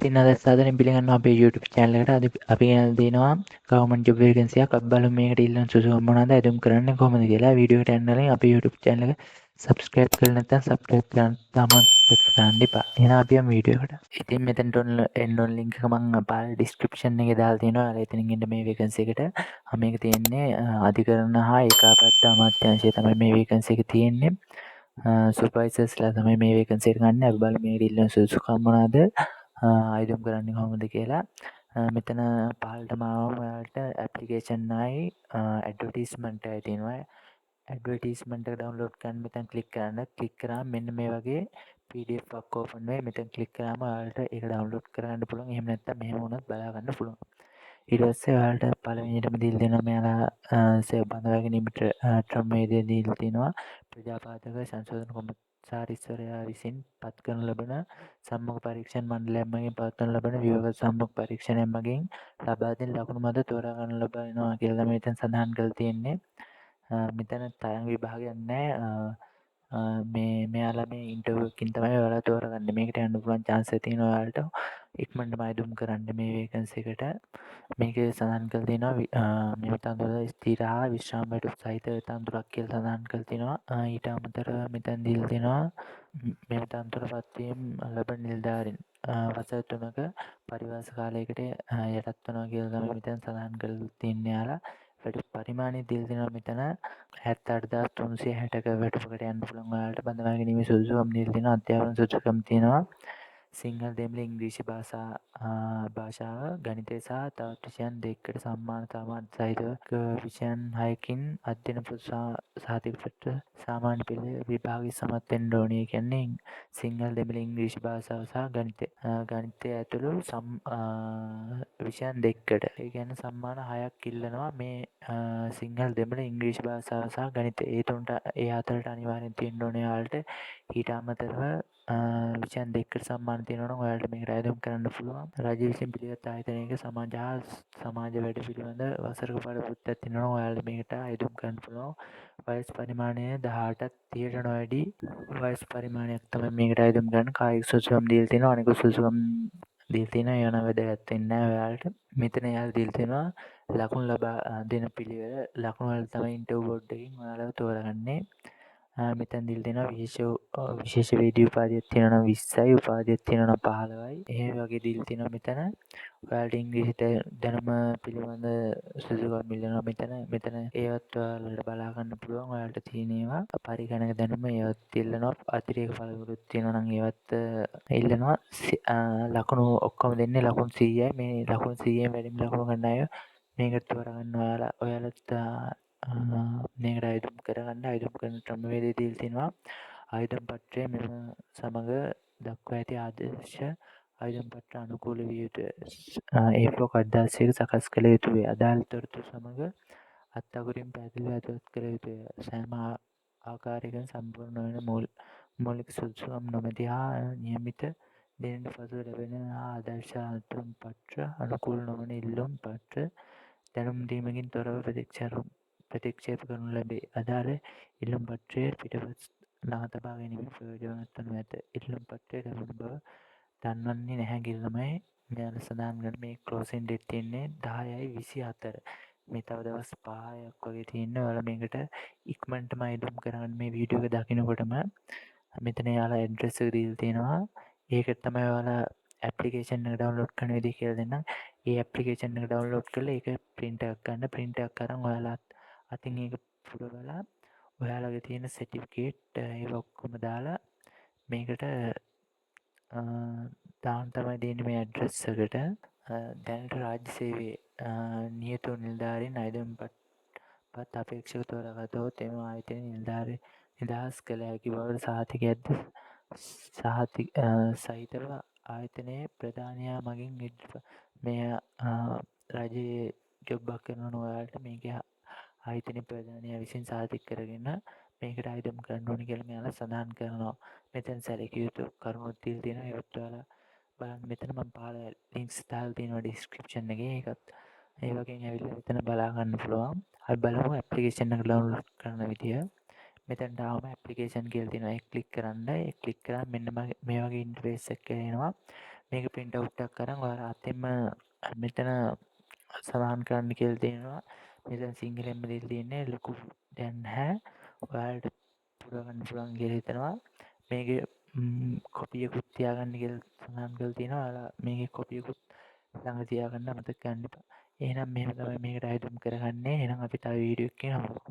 ඉතින් අද සාදරයෙන් පිළිගන්නවා අපේ YouTube channel එකට. අද අපි ගෙනල්ලා දෙනවා government job vacancy එකක්. අපි බලමු මේකට ඉල්ලන සුසුකම් මොනවද, ඇඳුම් කරන්නේ කොහොමද කියලා. වීඩියෝ එකට යන්න කලින් අපේ YouTube channel එක subscribe කරලා නැත්නම් subscribe කරන්න අමතක කරන්න එපා. එහෙනම් අපි යමු වීඩියෝ එකට. ඉතින් මෙතනට එන්න ඕන link එක මම පහළ description එකේ දාලා තියෙනවා. ඔයාලා එතනින් එන්න මේ vacancy එකට. මේක තියෙන්නේ අධිකරණ හා ඒකාබද්ධ අමාත්‍යාංශයේ තමයි මේ vacancy එක තියෙන්නේ. සුපර්වයිසර්ස්ලා තමයි මේ vacancy එක ගන්න. අපි බලමු මේකට ඉල්ලන සුසුකම් මොනවද, අයදුම් කරන්නේ කොහොමද කියලා. මෙතන පහළටම ආවම ඔයාලට ඇප්ලිකේෂන් ආයි ඇඩ්වර්ටයිස්මන්ට් එකයි තියෙනවා. ඇඩ්වර්ටයිස්මන්ට් එක ඩවුන්ලෝඩ් කරන්න මෙතන ක්ලික් කරන්න. ක්ලික් කරාම මෙන්න මේ වගේ PDF එකක් ඕපන් වෙයි. මෙතන ක්ලික් කරාම ඔයාලට ඒක ඩවුන්ලෝඩ් කරගන්න පුළුවන්. එහෙම නැත්නම් මෙහෙම වුණත් බලා ගන්න පුළුවන්. ඊට පස්සේ ඔයාලට පළවෙනියටම දීලා දෙනවා මෙයාලා සේව් බඳවා ගැනීමට ක්‍රමවේදය දීලා තිනවා. ප්‍රජාපාලක සංශෝධන කොමසාරිස්වරයා විසින් පත් කරනු ලබන සම්මුඛ පරීක්ෂණ මණ්ඩලයක් මගින් පවත්වනු ලබන ව්‍යුහගත සම්මුඛ පරීක්ෂණයක් මගින් ලබා දෙන ලකුණු මත තෝරා ගන්න ලබනවා කියලා තමයි මෙතන සඳහන් කරලා තියෙන්නේ. මෙතන තරඟ විභාගයක් නැහැ. මෙයාලා මේ ඉන්ටර්විව් එකකින් තමයි ඔයාලා තෝරගන්නේ. මේකට යන්න පුළුවන් chance එක තියෙනවා ඔයාලට. ඉක්මනටම අයදුම් කරන්න මේ vacancy එකට. මේකේ සඳහන් කරලා තියෙනවා මේ තනතුර ස්ථිර හා විශ්‍රාම වැටුප් සහිත තනතුරක් කියලා සඳහන් කරලා තියෙනවා. ඊට අමතරව මෙතන දීලා තියෙනවා මේ තනතුර පත්වීම් ලබන නිලධාරීන් වසර 3ක පරිවාස කාලයකට යටත් වෙනවා කියලා තමයි මෙතන සඳහන් කරලා තියන්නේ. යාලා වැටුප් පරිමාණය දීලා තියෙනවා මෙතන 78360ක වැටුපකට යන්න පුළුවන්. ඔයාලට බඳවා ගැනීමේ සුදුසුකම් දීලා තියෙනවා. අධ්‍යාපන සුදුසුකම් තියෙනවා. සිංහල දෙමළ ඉංග්‍රීසි භාෂාව ගණිතය සහ තවත් විෂයන් දෙකකට සම්මානතාවන් සහිතව විෂයන් 6කින් අධ්‍යයන පොත් සහතිකපත්‍ර සාමාන්‍ය පෙළ විභාගයේ සමත් වෙන්න ඕනේ. කියන්නේ සිංහල දෙමළ ඉංග්‍රීසි භාෂාව සහ ගණිතය ඇතුළු විෂයන් දෙකකට. ඒ කියන්නේ සම්මාන 6ක් ඉල්ලනවා මේ සිංහල දෙමළ ඉංග්‍රීසි භාෂාව සහ ගණිතය. ඒ හතරට අනිවාර්යෙන් තියෙන්න ඕනේ ඔයාලට. ඊට අමතරව විෂයන් දෙකකට සම්මාන තියෙනවා නම් ඔයාලට මේකට අයදුම් කරන්න පුළුවන්. රජය විසින් පිළිගත් ආයතනයක සමාජ හා සමාජ වැඩ පිළිබඳ වසරක පළපුත්තක් තියෙනවා නම් ඔයාලට මේකට අයදුම් කරන්න පුළුවන්. වයස් පරිමාණය 18ත් 30ට නොවැඩි වයස් පරිමාණයක් තමයි මේකට අයදුම් කරන්න. කායික සුසුකම් දීලා තියෙනවා. අනිකුත් සුසුකම් දීලා තියෙනවා. ඒවා නම් වැදගත් වෙන්නේ නැහැ ඔයාලට. මෙතන එයාලා දීලා තියෙනවා ලකුණු ලබා දෙන පිළිවෙල. ලකුණු වල තමයි ඉන්ටර්විව් බෝඩ් එකකින් ඔයාලව තෝරගන්නේ. මෙතන දීලා තියෙනවා විශේෂ වේදී උපාධියක් තියෙනවා නම් 20යි, උපාධියක් තියෙනවා නම් 15යි. ඒ වගේ දීලා තියෙනවා මෙතන. ඔයාලට ඉංග්‍රීසි දැනුම පිළිබඳ සුසුකම් ඉල්ලනවා මෙතන ඒවත් ඔයාලට බලා ගන්න පුළුවන්. ඔයාලට තියෙන ඒවා පරිගණක දැනුම ඒවත් ඉල්ලනවා. අතිරේක පළතුරුත් තියෙනවා නම් ඒවත් ඉල්ලනවා. ලකුණු ඔක්කොම දෙන්නේ ලකුණු 100යි. මේ ලකුණු 100න් වැඩිම ලකුණු ගන්න අය මේකට තෝරගන්න. ඔයාලත් මේකට අයදුම් කරගන්න. අයදුම් කරන ක්‍රමවේදය දීලා තියෙනවා. ආයුධම් පත්‍රය මෙම සමග දක්වා ඇති ආදර්ශ ආයුධම් පත්‍ර අනුකූල විය යුතුය. A4 කඩදාසියක සකස් කළ යුතුය. අදාළ තොරතුරු සමග අත්අකුරින් පැහැදිලිව ඇතුළත් කළ යුතුය. සෑම ආකාරයකින් සම්පූර්ණ නොවන මූලික සුදුසුකම් නොමැති හා නියමිත දිනට පසුව ලැබෙන හා ආදර්ශ ආයුධම් පත්‍ර අනුකූල නොවන ඉල්ලුම් පත්‍ර දැනුම් දීමකින් තොරව ප්‍රතික්ෂේප කරනු ලැබේ. අදාළ ඉල්ලුම් පත්‍රය පිටපත් ළඟ තබා ගැනීමෙන් ප්‍රයෝජනවත් වනු ඇත. ඉල්ලුම් පත්‍රය ලැබුණු බව දන්වන්නේ නැහැ කියලා තමයි මෙයාලා සඳහන් කරන. මේ ක්ලෝසින් ඩේට් තියෙන්නේ 10/24. මේ තව දවස් 5ක් වගේ තියෙනවා. ඔයාලා මේකට ඉක්මනටම අයදුම් කරගන්න. මේ වීඩියෝ එක දකිනකොටම මෙතන යාලා ඇඩ්‍රස් එක දීලා තියෙනවා. ඒකට තමයි ඔයාලා ඇප්ලිකේෂන් එක ඩවුන්ලෝඩ් කරන විදිහ කියලා දෙන්නම්. ඒ ඇප්ලිකේෂන් එක ඩවුන්ලෝඩ් කරලා ඒක print එකක් ගන්න. print එකක් අරන් ඔයාලා අතින් ඒක පුරවලා ඔයාලගේ තියෙන සර්ටිෆිකේට් ඒවා ඔක්කොම දාලා මේකට දාන්න තමයි දෙන්නේ මේ ඇඩ්‍රස් එකට. දැනට රාජ්‍ය සේවයේ නියත නිලධාරීන් අයදුම් පත් අපේක්ෂක තෝරාගත්තොත් එම ආයතනයේ නිදහස් කළ හැකි බවට සහතිකයක් සහිතව ආයතනයේ ප්‍රධානියා මගින් මේ රජයේ ජොබ් එකක් කරනවා. ඔයාලට මේක ආයතනයේ ප්‍රධානියා විසින් සහතික කරගෙන මේකට අයදුම් කරන්න ඕනේ කියලා මෙයාලා සඳහන් කරනවා. මෙතන සැලකිය යුතු කරුණු දීලා තියෙනවා. ඒවත් ඔයාලා බලන්න. මෙතන මම පහල ලින්ක්ස් දාලා තියෙනවා ඩිස්ක්‍රිප්ෂන් එකේ. ඒකත් ඒ වගේම ඇවිල්ලා මෙතන බලා ගන්න පුළුවන්. අපි බලමු ඇප්ලිකේෂන් එක ඩවුන්ලෝඩ් කරන විදිය. මෙතනට ආවම ඇප්ලිකේෂන් කියලා තියෙනවා. ඒක ක්ලික් කරන්න. ඒක ක්ලික් කරාම මෙන්න මේ වගේ ඉන්ටර්ෆේස් එකක් එනවා. මේක ප්‍රින්ට් අවුට් එකක් අරන් ඔයාලා අතෙන්ම මෙතන සඳහන් කරන්න කියලා තියෙනවා. මෙතන සිංහලෙන්ම දීලා තියෙන්නේ ලොකු දෙයක් නැහැ. ඔයාලට පුරවන්න පුළුවන් කියලා හිතනවා. මේකේ කොපියකුත් තියාගන්න කියලා සඳහන් කරලා තියෙනවා. ඔයාලා මේකේ කොපියකුත් ළඟ තියාගන්න අමතක කරන්න එපා. එහෙනම් මෙහෙම තමයි මේකට අයදුම් කරගන්නේ. එහෙනම් අපි තව වීඩියෝ එකකින් හමු.